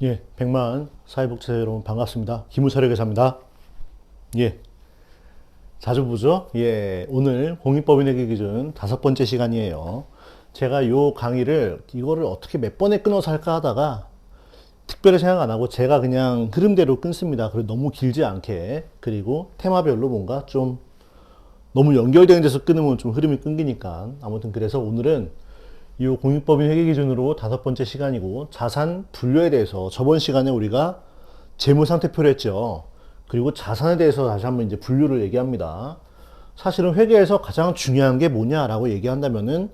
예, 백만 사회복지사 여러분 반갑습니다. 김우철의 계사입니다. 예, 자주 보죠? 예, 오늘 공익법인회계 기준 5번째 시간이에요. 제가 요 강의를 이거를 어떻게 몇 번에 끊어서 할까 하다가 특별히 생각 안 하고 제가 그냥 흐름대로 끊습니다. 그리고 너무 길지 않게, 그리고 테마별로 뭔가 좀 너무 연결되는 데서 끊으면 좀 흐름이 끊기니까. 아무튼 그래서 오늘은 이 공익법인 회계 기준으로 5번째 시간이고, 자산 분류에 대해서 저번 시간에 우리가 재무상태표를 했죠. 그리고 자산에 대해서 다시 한번 이제 분류를 얘기합니다. 사실은 회계에서 가장 중요한 게 뭐냐라고 얘기한다면은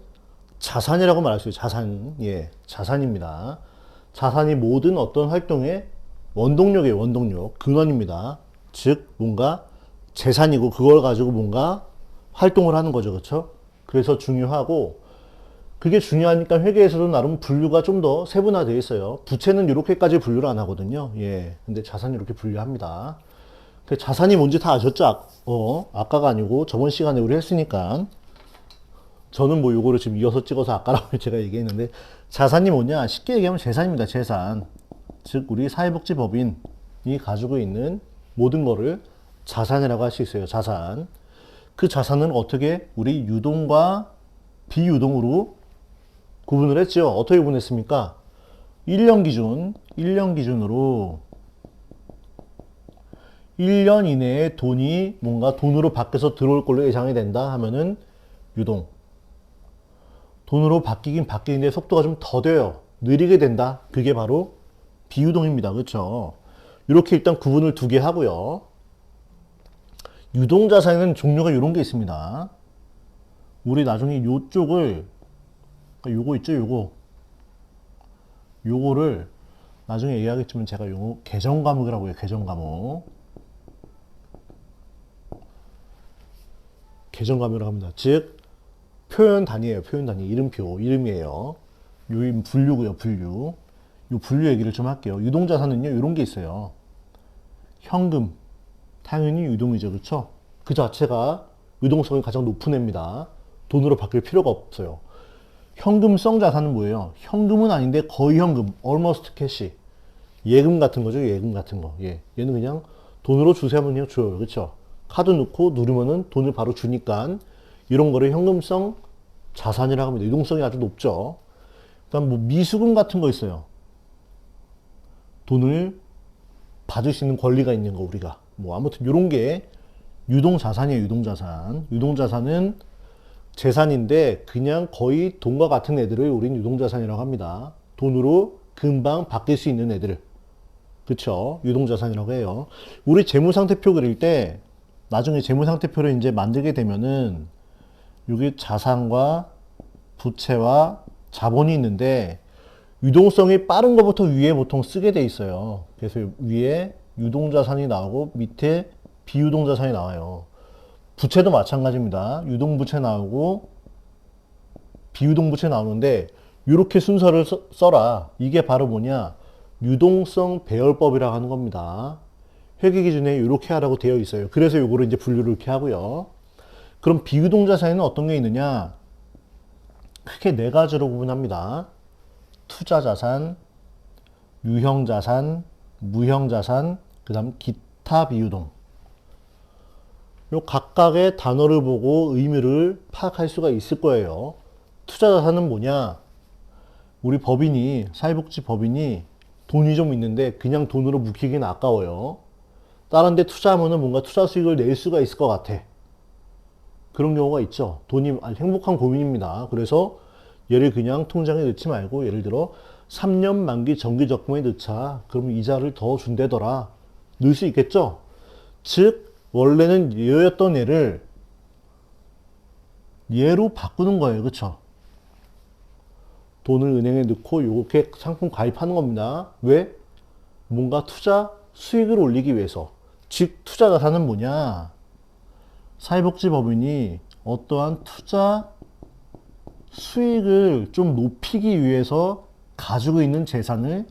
자산이라고 말할 수 있어요. 자산. 예, 자산입니다. 자산이 모든 어떤 활동의 원동력이에요. 원동력. 근원입니다. 즉 뭔가 재산이고 그걸 가지고 뭔가 활동을 하는 거죠. 그렇죠? 그래서 중요하고, 그게 중요하니까 회계에서도 나름 분류가 좀 더 세분화되어 있어요. 부채는 이렇게까지 분류를 안 하거든요. 예. 근데 자산이 이렇게 분류합니다. 그 자산이 뭔지 다 아셨죠? 아까가 아니고 저번 시간에 우리 했으니까. 저는 뭐 요거를 지금 이어서 찍어서 아까라고 제가 얘기했는데, 자산이 뭐냐? 쉽게 얘기하면 재산입니다. 재산. 즉 우리 사회복지법인이 가지고 있는 모든 거를 자산이라고 할 수 있어요. 자산. 그 자산은 어떻게 우리 유동과 비유동으로 구분을 했죠. 어떻게 구분했습니까? 1년 기준으로 1년 이내에 돈이 뭔가 돈으로 바뀌어서 들어올 걸로 예상이 된다 하면은 유동. 돈으로 바뀌긴 바뀌는데 속도가 좀 더뎌요. 느리게 된다. 그게 바로 비유동입니다. 그렇죠? 이렇게 일단 구분을 두 개 하고요. 유동자산에는 종류가 이런 게 있습니다. 우리 나중에 요쪽을, 요거 있죠, 요거를 나중에 얘기하겠지만 제가 요거 계정 과목이라고 해요. 계정 과목. 계정 과목이라고 합니다. 즉 표현 단위예요. 표현 단위. 이름표, 이름이에요. 요 분류고요. 분류. 요 분류 얘기를 좀 할게요. 유동자산은요, 이런 게 있어요. 현금. 당연히 유동이죠. 그렇죠? 그 자체가 유동성이 가장 높은 애입니다. 돈으로 바뀔 필요가 없어요. 현금성 자산은 뭐예요? 현금은 아닌데 거의 현금, almost cash. 예금 같은 거죠. 예금 같은 거. 예. 얘는 그냥 돈으로 주세요 하면 그냥 줘요. 그렇죠? 카드 넣고 누르면은 돈을 바로 주니까 이런 거를 현금성 자산이라고 합니다. 유동성이 아주 높죠. 그다음 뭐 미수금 같은 거 있어요. 돈을 받을 수 있는 권리가 있는 거 우리가. 뭐 아무튼 이런 게 유동자산이에요. 유동자산. 유동자산은 재산인데 그냥 거의 돈과 같은 애들을 우린 유동자산이라고 합니다. 돈으로 금방 바뀔 수 있는 애들. 그쵸? 유동자산이라고 해요. 우리 재무상태표 그릴 때 나중에 재무상태표를 이제 만들게 되면은 여기 자산과 부채와 자본이 있는데 유동성이 빠른 것부터 위에 보통 쓰게 돼 있어요. 그래서 위에 유동자산이 나오고 밑에 비유동자산이 나와요. 부채도 마찬가지입니다. 유동부채 나오고 비유동부채 나오는데 이렇게 순서를 써라. 이게 바로 뭐냐? 유동성 배열법이라고 하는 겁니다. 회계기준에 이렇게 하라고 되어 있어요. 그래서 요거를 이제 분류를 이렇게 하고요. 그럼 비유동자산에는 어떤 게 있느냐? 크게 네 가지로 구분합니다. 투자자산, 유형자산, 무형자산, 그 다음 기타 비유동. 요 각각의 단어를 보고 의미를 파악할 수가 있을 거예요. 투자자산은 뭐냐? 우리 법인이, 사회복지 법인이 돈이 좀 있는데 그냥 돈으로 묵히기는 아까워요. 다른 데 투자하면은 뭔가 투자 수익을 낼 수가 있을 것 같아. 그런 경우가 있죠. 돈이 아주 행복한 고민입니다. 그래서 얘를 그냥 통장에 넣지 말고 예를 들어 3년 만기 정기적금에 넣자. 그럼 이자를 더 준대더라. 넣을 수 있겠죠? 즉 원래는 얘였던 애를 얘로 바꾸는 거예요. 그쵸? 돈을 은행에 넣고 이렇게 상품 가입하는 겁니다. 왜? 뭔가 투자 수익을 올리기 위해서. 즉 투자 자산은 뭐냐? 사회복지법인이 어떠한 투자 수익을 좀 높이기 위해서 가지고 있는 재산을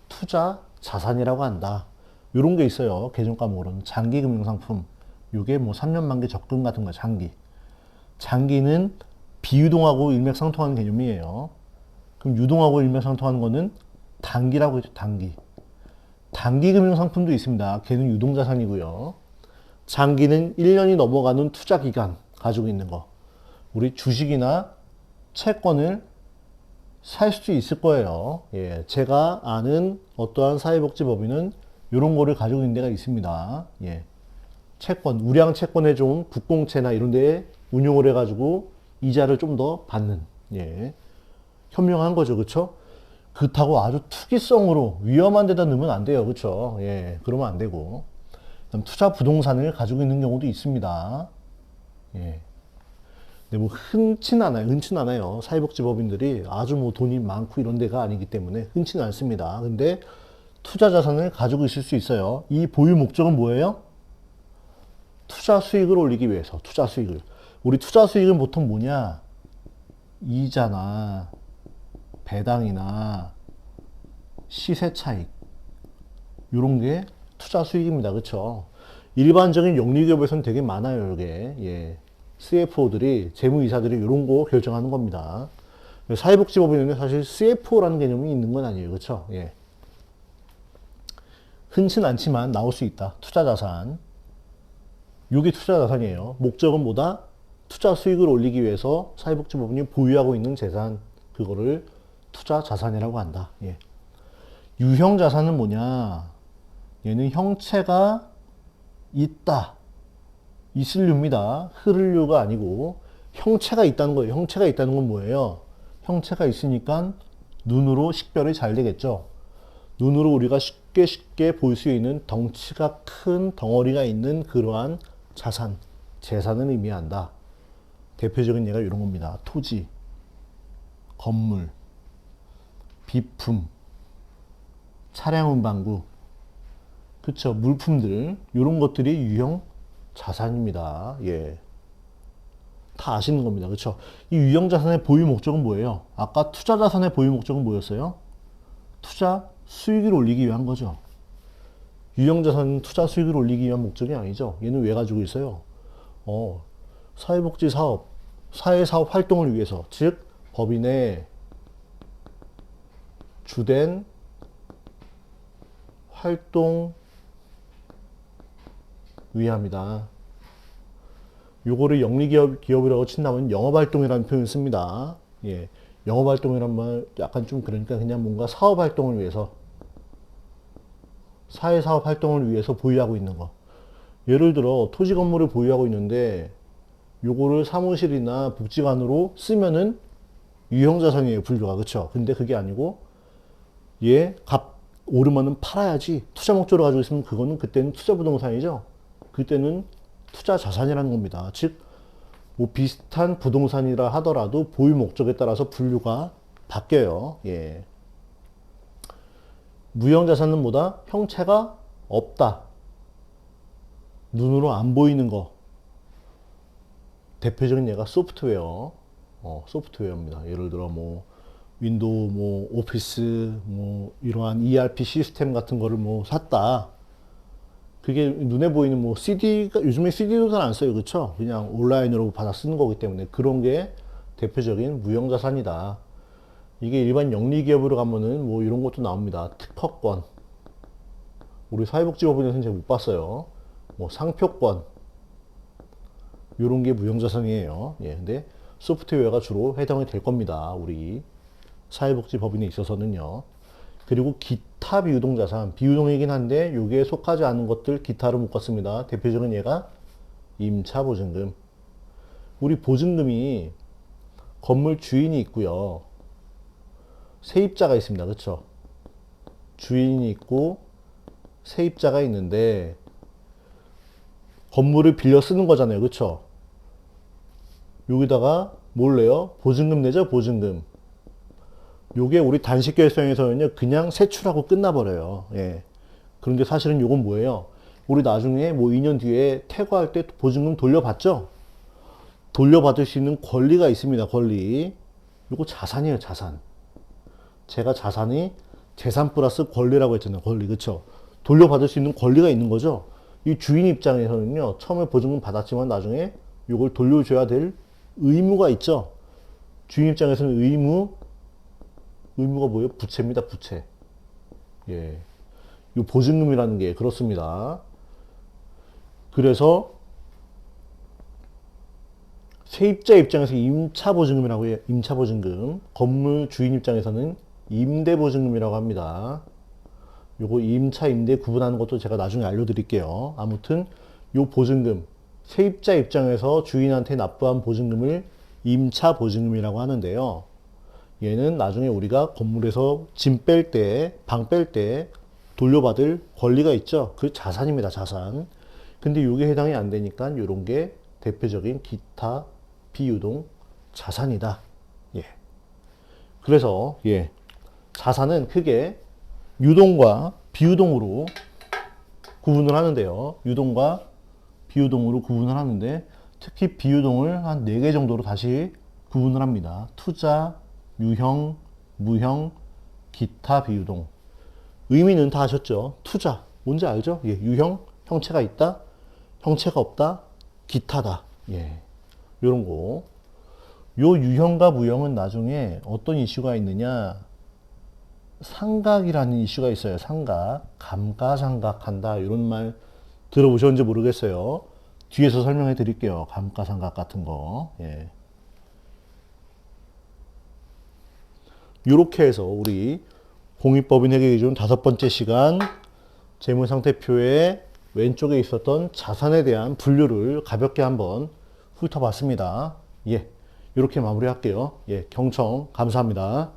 투자 자산이라고 한다. 이런 게 있어요. 계정 과목으로는 장기 금융상품. 요게 뭐 3년 만기 적금 같은 거 장기. 장기는 비유동하고 일맥상통하는 개념이에요. 그럼 유동하고 일맥상통하는 거는 단기라고 했죠. 단기. 단기 금융 상품도 있습니다. 걔는 유동자산이고요. 장기는 1년이 넘어가는 투자 기간 가지고 있는 거. 우리 주식이나 채권을 살 수도 있을 거예요. 예, 제가 아는 어떠한 사회복지법인은 이런 거를 가지고 있는 데가 있습니다. 예, 채권, 우량 채권에 좀 국공채나 이런 데에 운용을 해가지고 이자를 좀 더 받는, 예, 현명한 거죠. 그쵸? 그렇다고 아주 투기성으로 위험한 데다 넣으면 안 돼요. 그쵸? 예, 그러면 안 되고. 그다음 투자 부동산을 가지고 있는 경우도 있습니다. 예. 근데 뭐 흔치는 않아요. 사회복지법인들이 아주 뭐 돈이 많고 이런 데가 아니기 때문에 흔치는 않습니다. 근데 투자 자산을 가지고 있을 수 있어요. 이 보유 목적은 뭐예요? 투자 수익을 올리기 위해서. 투자 수익을. 우리 투자 수익은 보통 뭐냐? 이자나 배당이나 시세 차익 요런 게 투자 수익입니다. 그쵸? 일반적인 영리기업에서는 되게 많아요. 이게. 예. CFO들이, 재무이사들이 이런 거 결정하는 겁니다. 사회복지법인은 사실 CFO라는 개념이 있는 건 아니에요. 그렇죠? 예. 흔치는 않지만 나올 수 있다. 투자자산. 이게 투자자산이에요. 목적은 뭐다? 투자 수익을 올리기 위해서 사회복지법인이 보유하고 있는 재산, 그거를 투자자산이라고 한다. 예. 유형자산은 뭐냐? 얘는 형체가 있다. 있을 류입니다. 흐를 류가 아니고 형체가 있다는 거예요. 형체가 있다는 건 뭐예요? 형체가 있으니까 눈으로 식별이 잘 되겠죠. 눈으로 우리가 쉽게 볼 수 있는 덩치가 큰 덩어리가 있는 그러한 자산, 재산을 의미한다. 대표적인 예가 이런 겁니다. 토지, 건물, 비품, 차량 운반구, 그쵸? 물품들, 이런 것들이 유형 자산입니다. 예. 다 아시는 겁니다. 그쵸? 이 유형 자산의 보유 목적은 뭐예요? 아까 투자 자산의 보유 목적은 뭐였어요? 투자 수익을 올리기 위한 거죠. 유형 자산은 투자 수익을 올리기 위한 목적이 아니죠. 얘는 왜 가지고 있어요? 사회복지 사업, 사회사업 활동을 위해서, 즉 법인의 주된 활동 위함이다. 요거를 영리기업이라고 친다면 영업활동이라는 표현을 씁니다. 예. 영업활동이란 말 약간 좀 그러니까 그냥 뭔가 사업활동을 위해서, 사회사업 활동을 위해서 보유하고 있는 거. 예를 들어 토지 건물을 보유하고 있는데 요거를 사무실이나 복지관으로 쓰면은 유형자산이에요. 분류가. 그쵸? 근데 그게 아니고 얘 값 오르면은 팔아야지. 투자 목적으로 가지고 있으면 그거는 그때는 투자 부동산이죠. 그때는 투자 자산이라는 겁니다. 즉, 뭐 비슷한 부동산이라 하더라도 보유 목적에 따라서 분류가 바뀌어요. 예. 무형 자산은 뭐다? 형체가 없다. 눈으로 안 보이는 거. 대표적인 예가 소프트웨어. 소프트웨어입니다. 예를 들어 뭐 윈도우, 뭐 오피스, 뭐 이러한 ERP 시스템 같은 거를 뭐 샀다. 그게 눈에 보이는 뭐 CD가, 요즘에 CD도 잘 안 써요. 그쵸? 그냥 온라인으로 받아 쓰는 거기 때문에 그런 게 대표적인 무형자산이다. 이게 일반 영리기업으로 가면은 뭐 이런 것도 나옵니다. 특허권. 우리 사회복지법인에서는 제가 못 봤어요. 뭐 상표권. 요런 게 무형자산이에요. 예. 근데 소프트웨어가 주로 해당이 될 겁니다. 우리 사회복지법인에 있어서는요. 그리고 기타 비유동자산, 비유동이긴 한데 여기에 속하지 않은 것들 기타로 묶었습니다. 대표적인 예가 임차보증금. 우리 보증금이 건물 주인이 있고요. 세입자가 있습니다. 그렇죠? 주인이 있고 세입자가 있는데 건물을 빌려 쓰는 거잖아요. 그렇죠? 여기다가 뭘 내요? 보증금 내죠. 보증금. 요게 우리 단식결성에서는요, 그냥 세출하고 끝나버려요. 예. 그런데 사실은 요건 뭐예요? 우리 나중에 뭐 2년 뒤에 퇴거할 때 보증금 돌려받죠? 돌려받을 수 있는 권리가 있습니다. 권리. 요거 자산이에요. 자산. 제가 자산이 재산 플러스 권리라고 했잖아요. 권리. 그쵸? 돌려받을 수 있는 권리가 있는 거죠? 이 주인 입장에서는요, 처음에 보증금 받았지만 나중에 요걸 돌려줘야 될 의무가 있죠? 주인 입장에서는 의무가 뭐예요? 부채입니다. 부채. 예. 요 보증금이라는 게 그렇습니다. 그래서 세입자 입장에서 임차 보증금이라고 해요. 임차 보증금. 건물 주인 입장에서는 임대 보증금이라고 합니다. 요거 임차 임대 구분하는 것도 제가 나중에 알려드릴게요. 아무튼 요 보증금, 세입자 입장에서 주인한테 납부한 보증금을 임차 보증금이라고 하는데요. 얘는 나중에 우리가 건물에서 짐 뺄 때, 방 뺄 때 돌려받을 권리가 있죠. 그 자산입니다, 자산. 근데 요게 해당이 안 되니까 요런 게 대표적인 기타 비유동 자산이다. 예. 그래서 예. 자산은 크게 유동과 비유동으로 구분을 하는데요. 유동과 비유동으로 구분을 하는데 특히 비유동을 한 4개 정도로 다시 구분을 합니다. 투자, 유형, 무형, 기타 비유동. 의미는 다 아셨죠? 투자. 뭔지 알죠? 예. 유형, 형체가 있다. 형체가 없다. 기타다. 예. 요런 거. 요 유형과 무형은 나중에 어떤 이슈가 있느냐? 상각이라는 이슈가 있어요. 상각. 감가상각한다. 이런 말 들어보셨는지 모르겠어요. 뒤에서 설명해 드릴게요. 감가상각 같은 거. 예. 요렇게 해서 우리 공익법인 회계 기준 5번째 시간 재무상태표의 왼쪽에 있었던 자산에 대한 분류를 가볍게 한번 훑어봤습니다. 예. 이렇게 마무리할게요. 예. 경청 감사합니다.